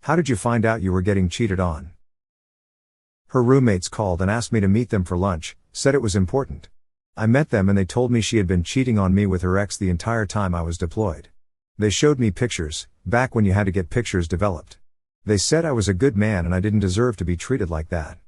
How did you find out you were getting cheated on? Her roommates called and asked me to meet them for lunch, said it was important. I met them and they told me she had been cheating on me with her ex the entire time I was deployed. They showed me pictures, back when you had to get pictures developed. They said I was a good man and I didn't deserve to be treated like that.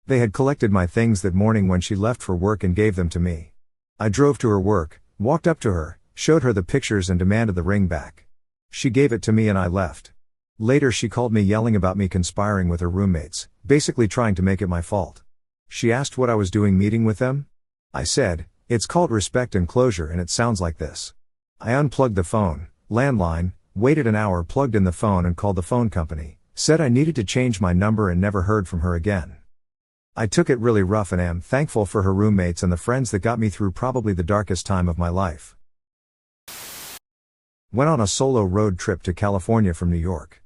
They had collected my things that morning when she left for work and gave them to me. I drove to her work, walked up to her, showed her the pictures and demanded the ring back. She gave it to me and I left. Later she called me yelling about me conspiring with her roommates, basically trying to make it my fault. She asked what I was doing meeting with them. I said, it's called respect and closure and it sounds like this. I unplugged the phone, landline, waited an hour, plugged in the phone and called the phone company, said I needed to change my number and never heard from her again. I took it really rough and am thankful for her roommates and the friends that got me through probably the darkest time of my life. Went on a solo road trip to California from New York.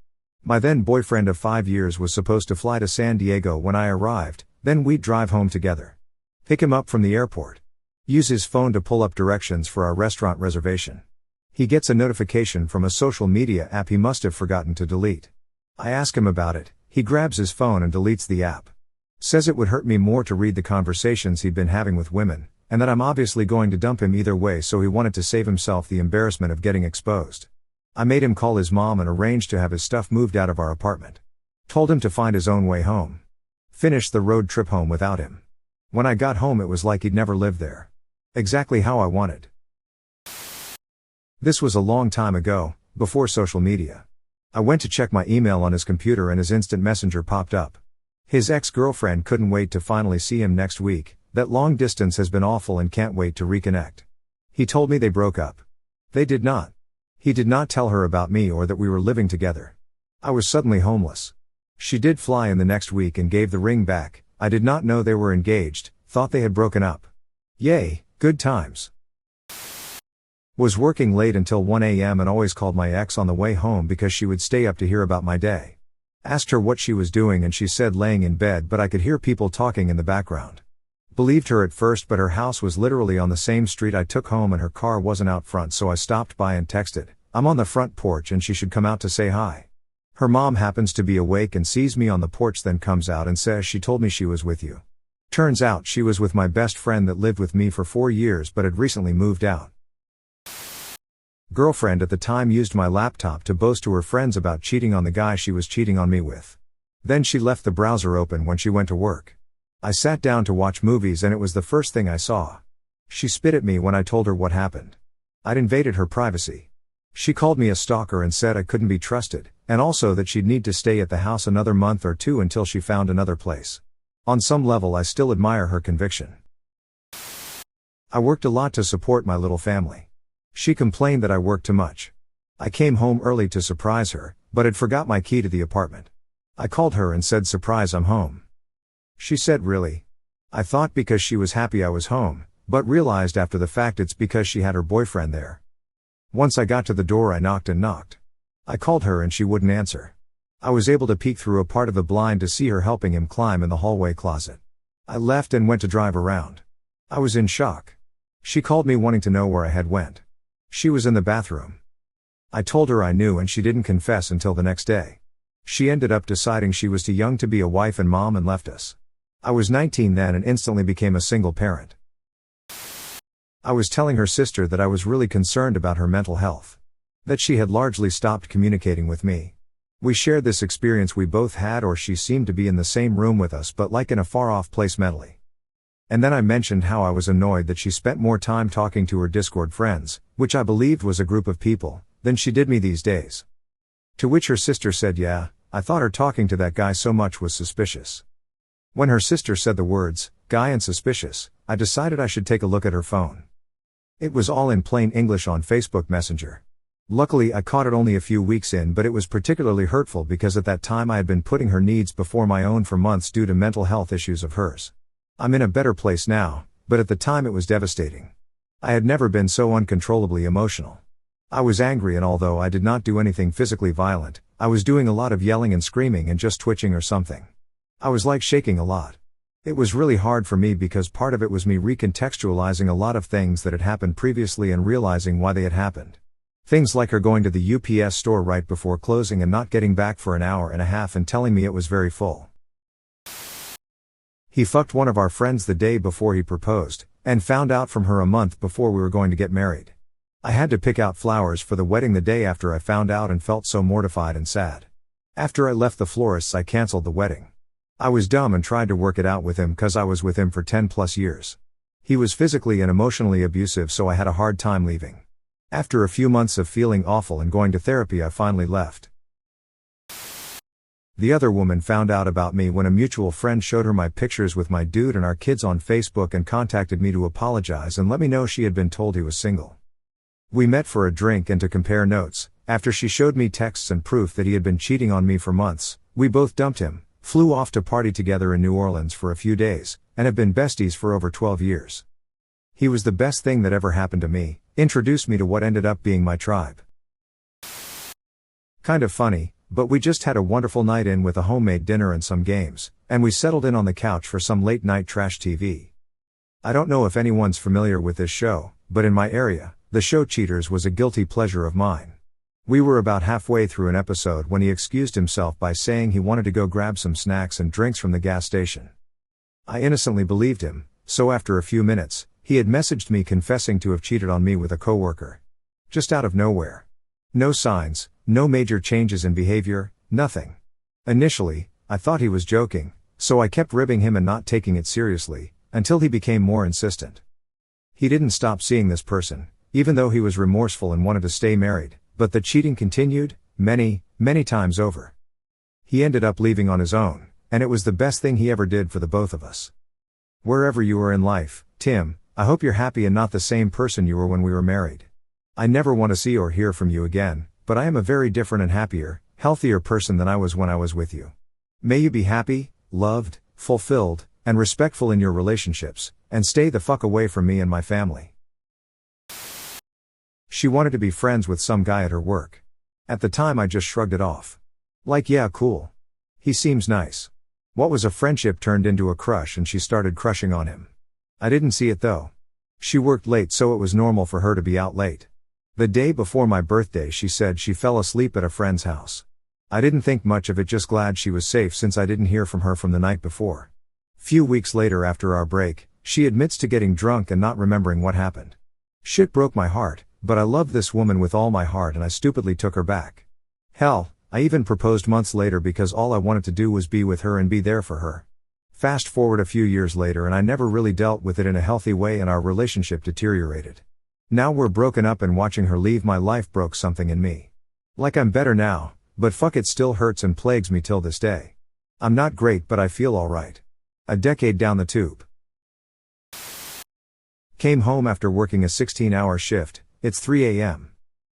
My then boyfriend of 5 years was supposed to fly to San Diego when I arrived, then we'd drive home together. Pick him up from the airport. Use his phone to pull up directions for our restaurant reservation. He gets a notification from a social media app he must have forgotten to delete. I ask him about it, he grabs his phone and deletes the app. Says it would hurt me more to read the conversations he'd been having with women, and that I'm obviously going to dump him either way, so he wanted to save himself the embarrassment of getting exposed. I made him call his mom and arrange to have his stuff moved out of our apartment. Told him to find his own way home. Finished the road trip home without him. When I got home it was like he'd never lived there. Exactly how I wanted. This was a long time ago, before social media. I went to check my email on his computer and his instant messenger popped up. His ex-girlfriend couldn't wait to finally see him next week, that long distance has been awful and can't wait to reconnect. He told me they broke up. They did not. He did not tell her about me or that we were living together. I was suddenly homeless. She did fly in the next week and gave the ring back. I did not know they were engaged, thought they had broken up. Yay, good times. Was working late until 1 a.m. and always called my ex on the way home because she would stay up to hear about my day. Asked her what she was doing and she said laying in bed, but I could hear people talking in the background. Believed her at first, but her house was literally on the same street I took home and her car wasn't out front, so I stopped by and texted, I'm on the front porch and she should come out to say hi. Her mom happens to be awake and sees me on the porch, then comes out and says she told me she was with you. Turns out she was with my best friend that lived with me for 4 years but had recently moved out. Girlfriend at the time used my laptop to boast to her friends about cheating on the guy she was cheating on me with. Then she left the browser open when she went to work. I sat down to watch movies and it was the first thing I saw. She spit at me when I told her what happened. I'd invaded her privacy. She called me a stalker and said I couldn't be trusted, and also that she'd need to stay at the house another month or two until she found another place. On some level I still admire her conviction. I worked a lot to support my little family. She complained that I worked too much. I came home early to surprise her, but had forgot my key to the apartment. I called her and said, "Surprise, I'm home." She said, "Really?" I thought because she was happy I was home, but realized after the fact it's because she had her boyfriend there. Once I got to the door I knocked and knocked. I called her and she wouldn't answer. I was able to peek through a part of the blind to see her helping him climb in the hallway closet. I left and went to drive around. I was in shock. She called me wanting to know where I had went. She was in the bathroom. I told her I knew and she didn't confess until the next day. She ended up deciding she was too young to be a wife and mom and left us. I was 19 then and instantly became a single parent. I was telling her sister that I was really concerned about her mental health. That she had largely stopped communicating with me. We shared this experience we both had, or she seemed to be in the same room with us but like in a far-off place mentally. And then I mentioned how I was annoyed that she spent more time talking to her Discord friends, which I believed was a group of people, than she did me these days. To which her sister said, "Yeah, I thought her talking to that guy so much was suspicious." When her sister said the words, "guy" and "suspicious," I decided I should take a look at her phone. It was all in plain English on Facebook Messenger. Luckily I caught it only a few weeks in, but it was particularly hurtful because at that time I had been putting her needs before my own for months due to mental health issues of hers. I'm in a better place now, but at the time it was devastating. I had never been so uncontrollably emotional. I was angry, and although I did not do anything physically violent, I was doing a lot of yelling and screaming and just twitching or something. I was like shaking a lot. It was really hard for me because part of it was me recontextualizing a lot of things that had happened previously and realizing why they had happened. Things like her going to the UPS store right before closing and not getting back for an hour and a half and telling me it was very full. He fucked one of our friends the day before he proposed, and found out from her a month before we were going to get married. I had to pick out flowers for the wedding the day after I found out and felt so mortified and sad. After I left the florist's, I canceled the wedding. I was dumb and tried to work it out with him cause I was with him for 10 plus years. He was physically and emotionally abusive, so I had a hard time leaving. After a few months of feeling awful and going to therapy, I finally left. The other woman found out about me when a mutual friend showed her my pictures with my dude and our kids on Facebook and contacted me to apologize and let me know she had been told he was single. We met for a drink and to compare notes. After she showed me texts and proof that he had been cheating on me for months, we both dumped him, flew off to party together in New Orleans for a few days, and have been besties for over 12 years. He was the best thing that ever happened to me, introduced me to what ended up being my tribe. Kind of funny, but we just had a wonderful night in with a homemade dinner and some games, and we settled in on the couch for some late night trash TV. I don't know if anyone's familiar with this show, but in my area, the show Cheaters was a guilty pleasure of mine. We were about halfway through an episode when he excused himself by saying he wanted to go grab some snacks and drinks from the gas station. I innocently believed him, so after a few minutes, he had messaged me confessing to have cheated on me with a coworker. Just out of nowhere. No signs, no major changes in behavior, nothing. Initially, I thought he was joking, so I kept ribbing him and not taking it seriously, until he became more insistent. He didn't stop seeing this person, even though he was remorseful and wanted to stay married, but the cheating continued, many times over. He ended up leaving on his own, and it was the best thing he ever did for the both of us. Wherever you are in life, Tim, I hope you're happy and not the same person you were when we were married. I never want to see or hear from you again, but I am a very different and happier, healthier person than I was when I was with you. May you be happy, loved, fulfilled, and respectful in your relationships, and stay the fuck away from me and my family. She wanted to be friends with some guy at her work. At the time I just shrugged it off. Like, yeah, cool. He seems nice. What was a friendship turned into a crush and she started crushing on him. I didn't see it though. She worked late, so it was normal for her to be out late. The day before my birthday she said she fell asleep at a friend's house. I didn't think much of it, just glad she was safe since I didn't hear from her from the night before. Few weeks later after our break, she admits to getting drunk and not remembering what happened. Shit broke my heart, but I loved this woman with all my heart and I stupidly took her back. Hell, I even proposed months later because all I wanted to do was be with her and be there for her. Fast forward a few years later and I never really dealt with it in a healthy way and our relationship deteriorated. Now we're broken up and watching her leave my life broke something in me. Like I'm better now, but fuck, it still hurts and plagues me till this day. I'm not great but I feel alright. A decade down the tube. Came home after working a 16-hour shift. It's 3 a.m.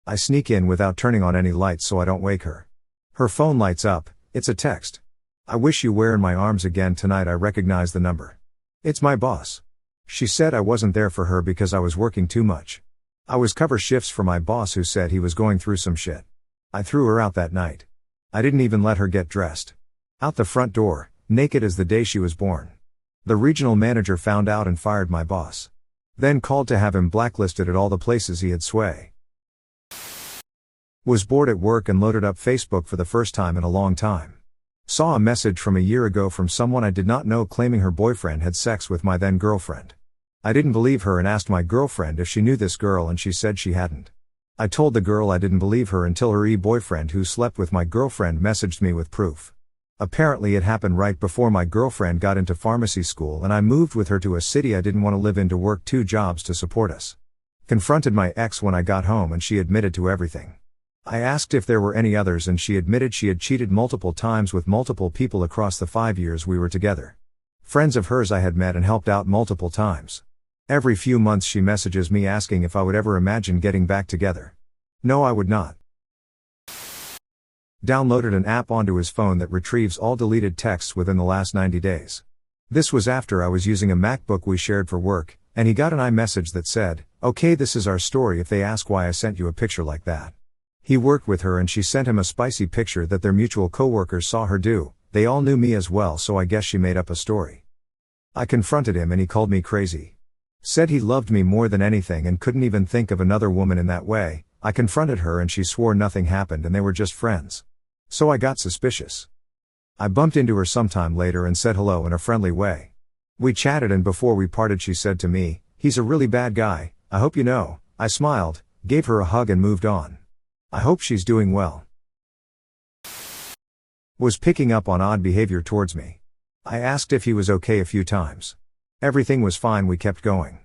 I sneak in without turning on any lights so I don't wake her. Her phone lights up, it's a text. I wish you were in my arms again tonight. I recognize the number. It's my boss. She said I wasn't there for her because I was working too much. I was cover shifts for my boss who said he was going through some shit. I threw her out that night. I didn't even let her get dressed. Out the front door, naked as the day she was born. The regional manager found out and fired my boss. Then called to have him blacklisted at all the places he had sway. Was bored at work and loaded up Facebook for the first time in a long time. Saw a message from a year ago from someone I did not know claiming her boyfriend had sex with my then girlfriend. I didn't believe her and asked my girlfriend if she knew this girl and she said she hadn't. I told the girl I didn't believe her until her boyfriend who slept with my girlfriend messaged me with proof. Apparently it happened right before my girlfriend got into pharmacy school and I moved with her to a city I didn't want to live in to work 2 jobs to support us. Confronted my ex when I got home and she admitted to everything. I asked if there were any others and she admitted she had cheated multiple times with multiple people across the 5 years we were together. Friends of hers I had met and helped out multiple times. Every few months she messages me asking if I would ever imagine getting back together. No, I would not. Downloaded an app onto his phone that retrieves all deleted texts within the last 90 days. This was after I was using a MacBook we shared for work, and he got an iMessage that said, "Okay, this is our story if they ask why I sent you a picture like that." He worked with her and she sent him a spicy picture that their mutual coworkers saw her do. They all knew me as well, so I guess she made up a story. I confronted him and he called me crazy. Said he loved me more than anything and couldn't even think of another woman in that way. I confronted her and she swore nothing happened and they were just friends. So I got suspicious. I bumped into her sometime later and said hello in a friendly way. We chatted and before we parted she said to me, "He's a really bad guy, I hope you know." I smiled, gave her a hug and moved on. I hope she's doing well. Was picking up on odd behavior towards me. I asked if he was okay a few times. Everything was fine, we kept going.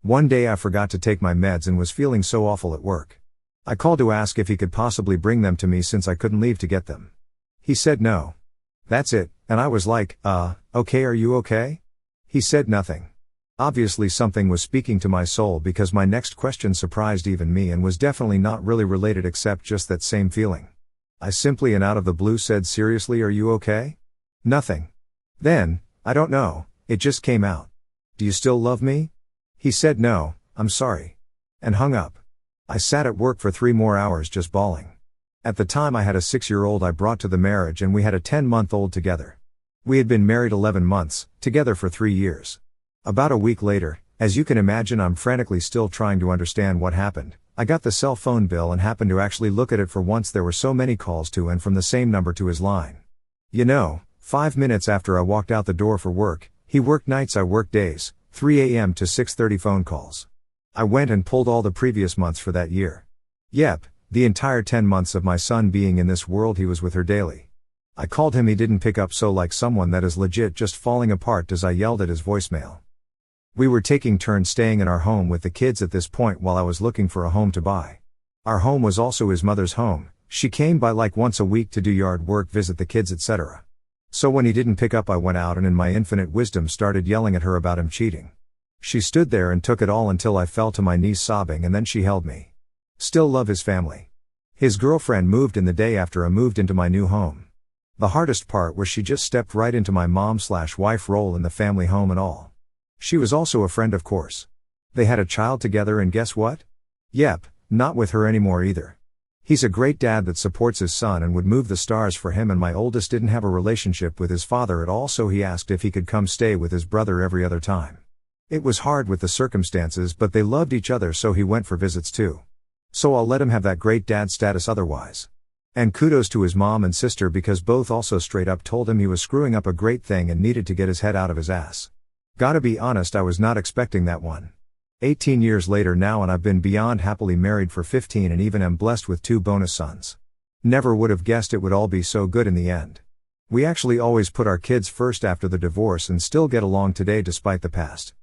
One day I forgot to take my meds and was feeling so awful at work. I called to ask if he could possibly bring them to me since I couldn't leave to get them. He said no. That's it, and I was like, okay, are you okay? He said nothing. Obviously something was speaking to my soul because my next question surprised even me and was definitely not really related except just that same feeling. I simply and out of the blue said, "Seriously, are you okay?" Nothing. Then, I don't know, it just came out. "Do you still love me?" He said no, "I'm sorry." And hung up. I sat at work for 3 more hours just bawling. At the time I had a 6-year-old I brought to the marriage and we had a 10-month-old together. We had been married 11 months, together for 3 years. About a week later, as you can imagine I'm frantically still trying to understand what happened, I got the cell phone bill and happened to actually look at it for once there were so many calls to and from the same number to his line. 5 minutes after I walked out the door for work, he worked nights, I worked days, 3 a.m. to 6:30 phone calls. I went and pulled all the previous months for that year. Yep, the entire 10 months of my son being in this world he was with her daily. I called him, he didn't pick up, so like someone that is legit just falling apart as I yelled at his voicemail. We were taking turns staying in our home with the kids at this point while I was looking for a home to buy. Our home was also his mother's home, she came by like once a week to do yard work, visit the kids, etc. So when he didn't pick up I went out and in my infinite wisdom started yelling at her about him cheating. She stood there and took it all until I fell to my knees sobbing and then she held me. Still love his family. His girlfriend moved in the day after I moved into my new home. The hardest part was she just stepped right into my mom/wife role in the family home and all. She was also a friend, of course. They had a child together and guess what? Yep, not with her anymore either. He's a great dad that supports his son and would move the stars for him, and my oldest didn't have a relationship with his father at all, so he asked if he could come stay with his brother every other time. It was hard with the circumstances, but they loved each other so he went for visits too. So I'll let him have that great dad status otherwise. And kudos to his mom and sister because both also straight up told him he was screwing up a great thing and needed to get his head out of his ass. Gotta be honest, I was not expecting that one. 18 years later now and I've been beyond happily married for 15 and even am blessed with 2 bonus sons. Never would have guessed it would all be so good in the end. We actually always put our kids first after the divorce and still get along today despite the past.